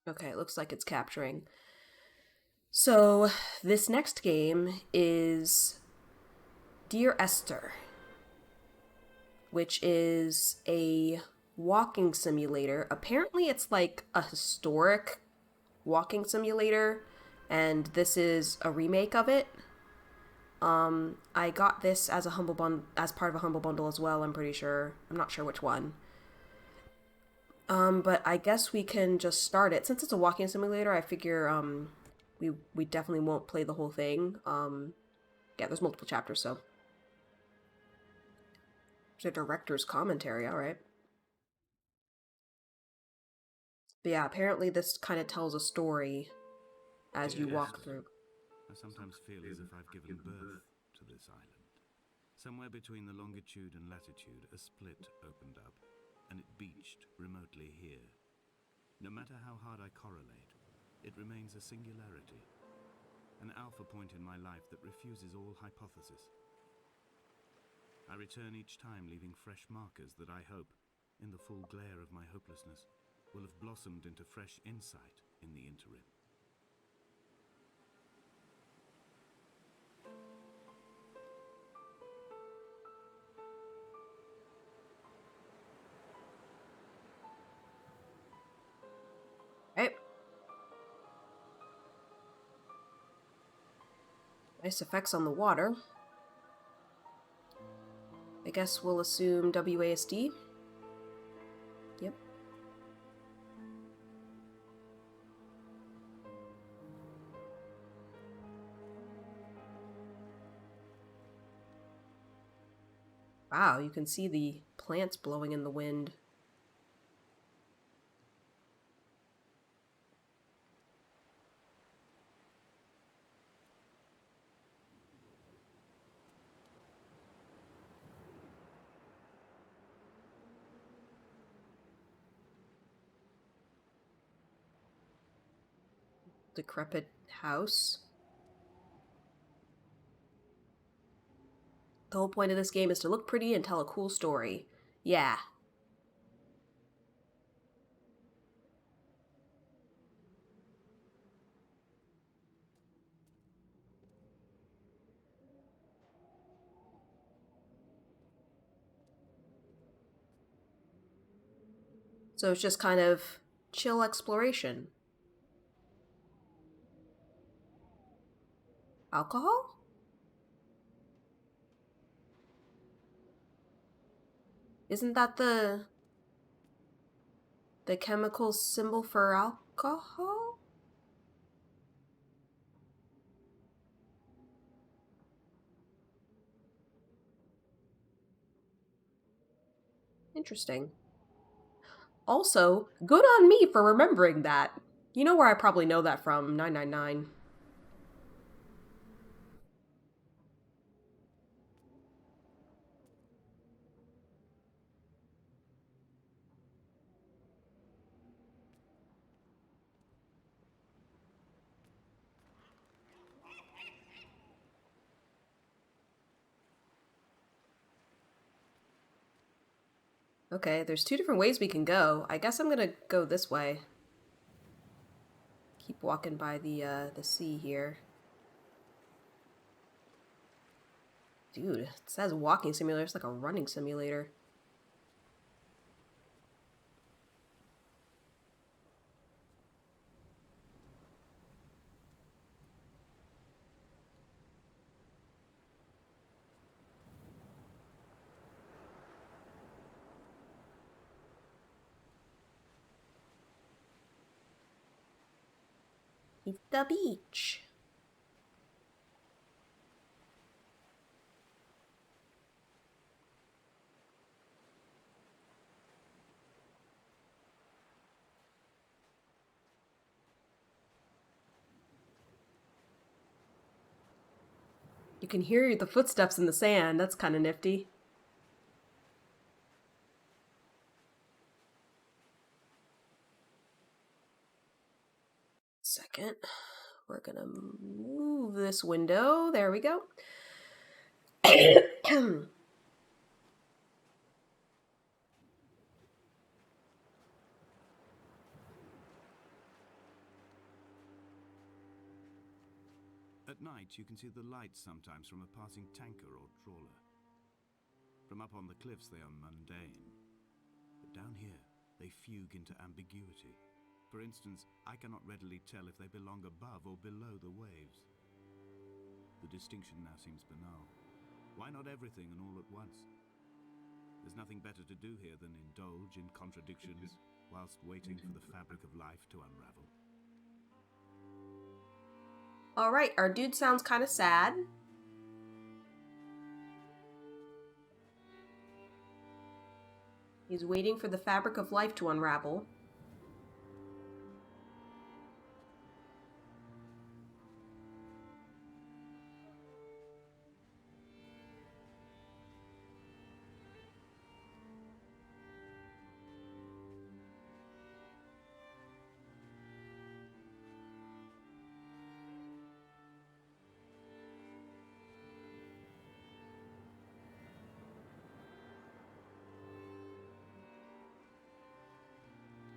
Okay, it looks like it's capturing. So, this next game is Dear Esther, which is a walking simulator. Apparently, it's like a historic walking simulator, and this is a remake of it. I got this as a as part of a humble bundle as well. I'm pretty sure. I'm not sure which one. But I guess we can just start it since it's a walking simulator. I figure we definitely won't play the whole thing. Yeah, there's multiple chapters, so there's a director's commentary. All right. But yeah, apparently this kind of tells a story as you Dear walk Esther, through. I sometimes feel as if I've given birth to this island. Somewhere between the longitude and latitude, a split opened up, and it beached remotely here. No matter how hard I correlate, it remains a singularity, an alpha point in my life that refuses all hypothesis. I return each time leaving fresh markers that I hope, in the full glare of my hopelessness, will have blossomed into fresh insight in the interim. Right. Nice effects on the water. I guess we'll assume WASD. Yep. Wow, you can see the plants blowing in the wind. Decrepit house. The whole point of this game is to look pretty and tell a cool story. Yeah. So it's just kind of chill exploration. Alcohol? Isn't that the chemical symbol for alcohol? Interesting. Also, good on me for remembering that. You know where I probably know that from? 999. Okay, there's two different ways we can go. I guess I'm gonna go this way. Keep walking by the sea here. Dude, it says walking simulator. It's like a running simulator. It's the beach. You can hear the footsteps in the sand. That's kind of nifty. Second, we're gonna move this window. There we go. At night, you can see the lights sometimes from a passing tanker or trawler. From up on the cliffs, they are mundane. But down here, they fugue into ambiguity. For instance, I cannot readily tell if they belong above or below the waves. The distinction now seems banal. Why not everything and all at once? There's nothing better to do here than indulge in contradictions whilst waiting for the fabric of life to unravel. Alright, our dude sounds kind of sad. He's waiting for the fabric of life to unravel.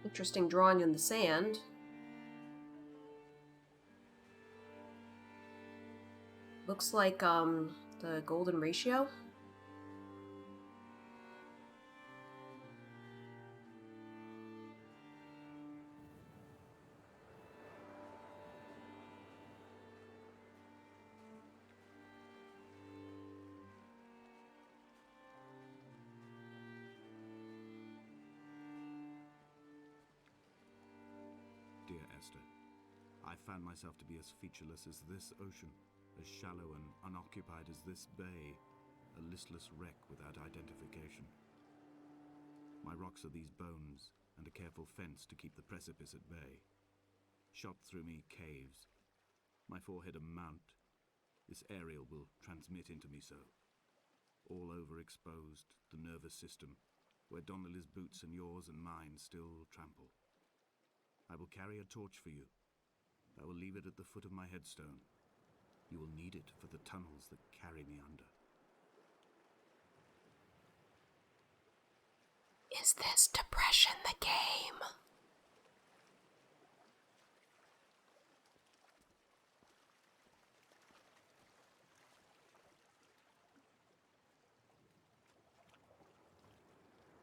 Interesting drawing in the sand. Looks like, the golden ratio. Dear Esther, I found myself to be as featureless as this ocean, as shallow and unoccupied as this bay, a listless wreck without identification. My rocks are these bones, and a careful fence to keep the precipice at bay. Shot through me caves, my forehead a mount. This aerial will transmit into me so. All overexposed, the nervous system, where Donnelly's boots and yours and mine still trample. I will carry a torch for you. I will leave it at the foot of my headstone. You will need it for the tunnels that carry me under. Is this depression the game?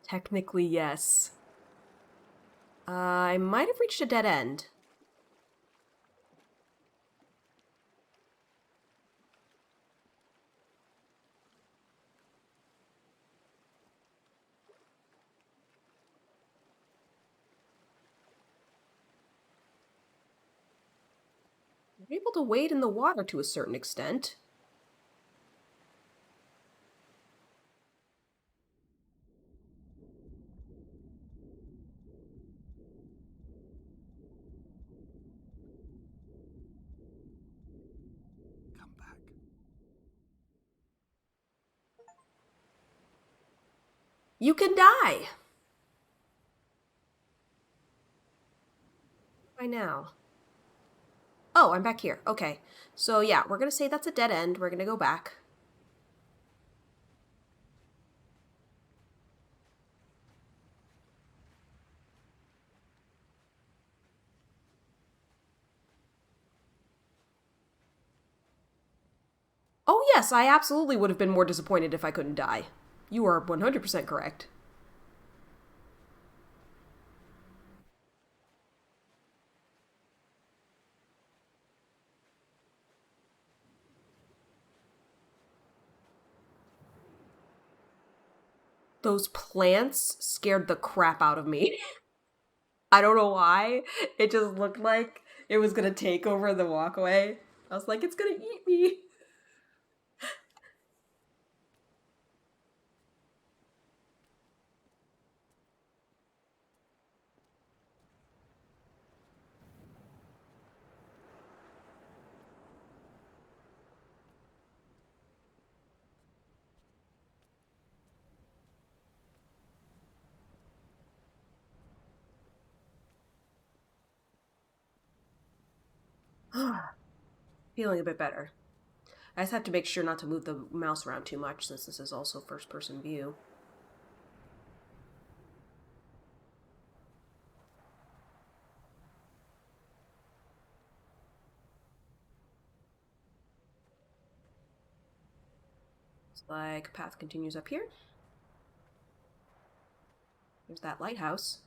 Technically, yes. I might have reached a dead end. You're able to wade in the water to a certain extent. Come back. You can die! By now. Oh, I'm back here. Okay. So yeah, we're gonna say that's a dead end. We're gonna go back. Oh yes, I absolutely would have been more disappointed if I couldn't die. You are 100% correct. Those plants scared the crap out of me. I don't know why. It just looked like it was gonna take over the walkway. I was like, it's gonna eat me. Feeling a bit better. I just have to make sure not to move the mouse around too much since this is also first-person view. Like, path continues up here. There's that lighthouse.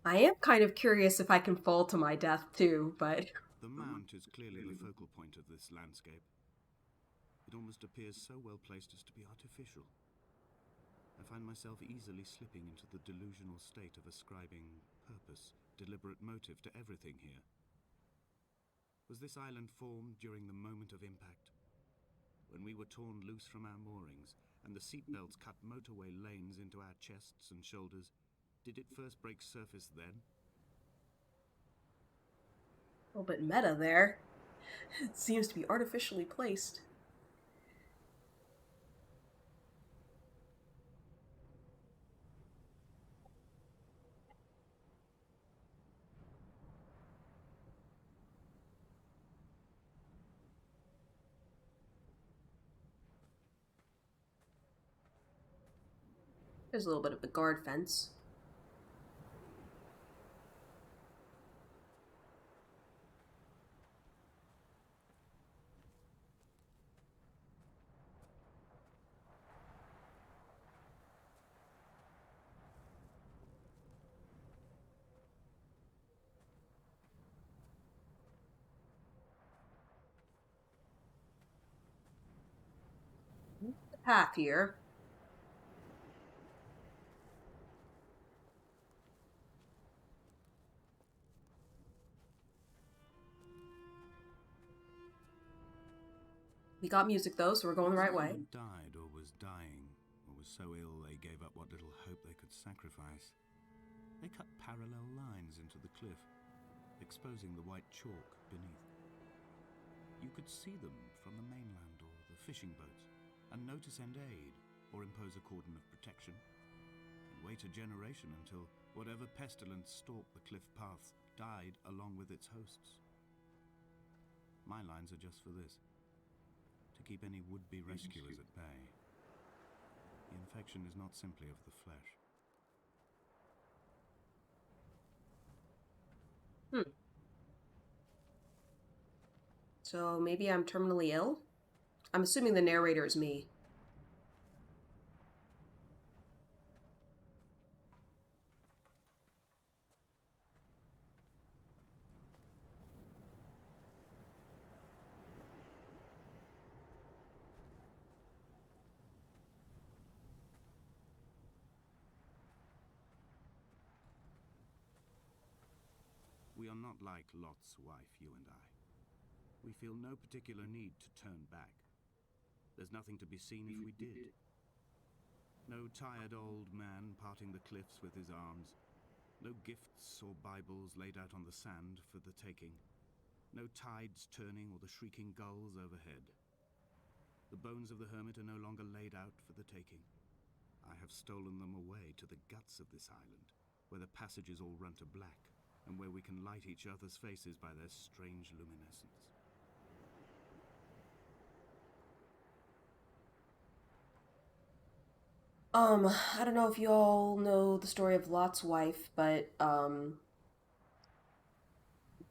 I am kind of curious if I can fall to my death too, but The mount is clearly the focal point of this landscape. It almost appears so well placed as to be artificial. I find myself easily slipping into the delusional state of ascribing purpose, deliberate motive to everything here. Was this island formed during the moment of impact? When we were torn loose from our moorings, and the seatbelts cut motorway lanes into our chests and shoulders, did it first break surface then? a little bit meta there. It seems to be artificially placed. There's a little bit of the guard fence. The path here. We got music though, so we're going the right way. Someone died or was dying, or was so ill they gave up what little hope they could sacrifice. They cut parallel lines into the cliff, exposing the white chalk beneath. You could see them from the mainland or the fishing boats, and know to send aid or impose a cordon of protection, and wait a generation until whatever pestilence stalked the cliff paths died along with its hosts. My lines are just for this: to keep any would-be rescuers at bay. The infection is not simply of the flesh. So maybe I'm terminally ill? I'm assuming the narrator is me. We are not like Lot's wife, you and I. We feel no particular need to turn back. There's nothing to be seen if we did. No tired old man parting the cliffs with his arms. No gifts or Bibles laid out on the sand for the taking. No tides turning or the shrieking gulls overhead. The bones of the hermit are no longer laid out for the taking. I have stolen them away to the guts of this island, where the passages all run to black, and where we can light each other's faces by their strange luminescence. I don't know if you all know the story of Lot's wife, but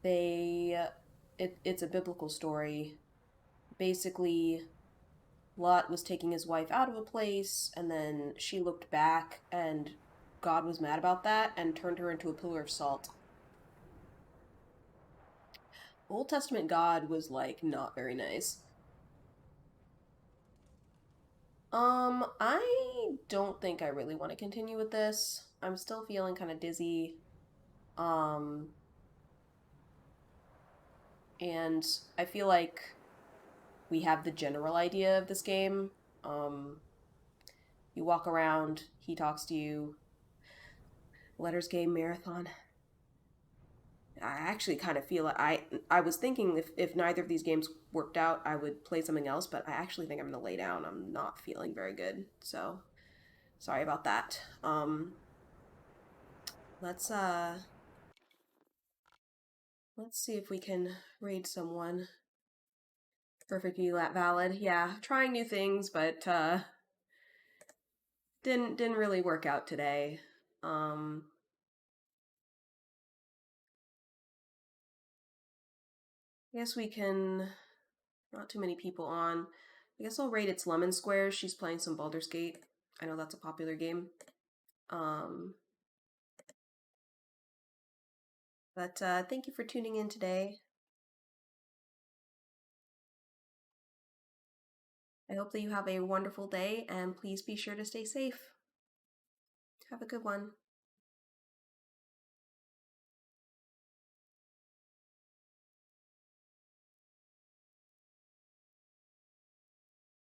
it's a biblical story. Basically, Lot was taking his wife out of a place, and then she looked back, and God was mad about that and turned her into a pillar of salt. Old Testament God was like not very nice. I don't think I really want to continue with this. I'm still feeling kind of dizzy. Um, and I feel like we have the general idea of this game. Um, you walk around, he talks to you. Letters game marathon. I actually kind of feel like I was thinking if neither of these games worked out, I would play something else, but I actually think I'm gonna lay down. I'm not feeling very good, so sorry about that. Let's let's see if we can raid someone. Perfectly valid. Yeah, trying new things, but didn't really work out today. I guess we can. Not too many people on. I guess I'll rate its lemon squares. She's playing some Baldur's Gate. I know that's a popular game. Um, but thank you for tuning in today. I hope that you have a wonderful day, and please be sure to stay safe. Have a good one.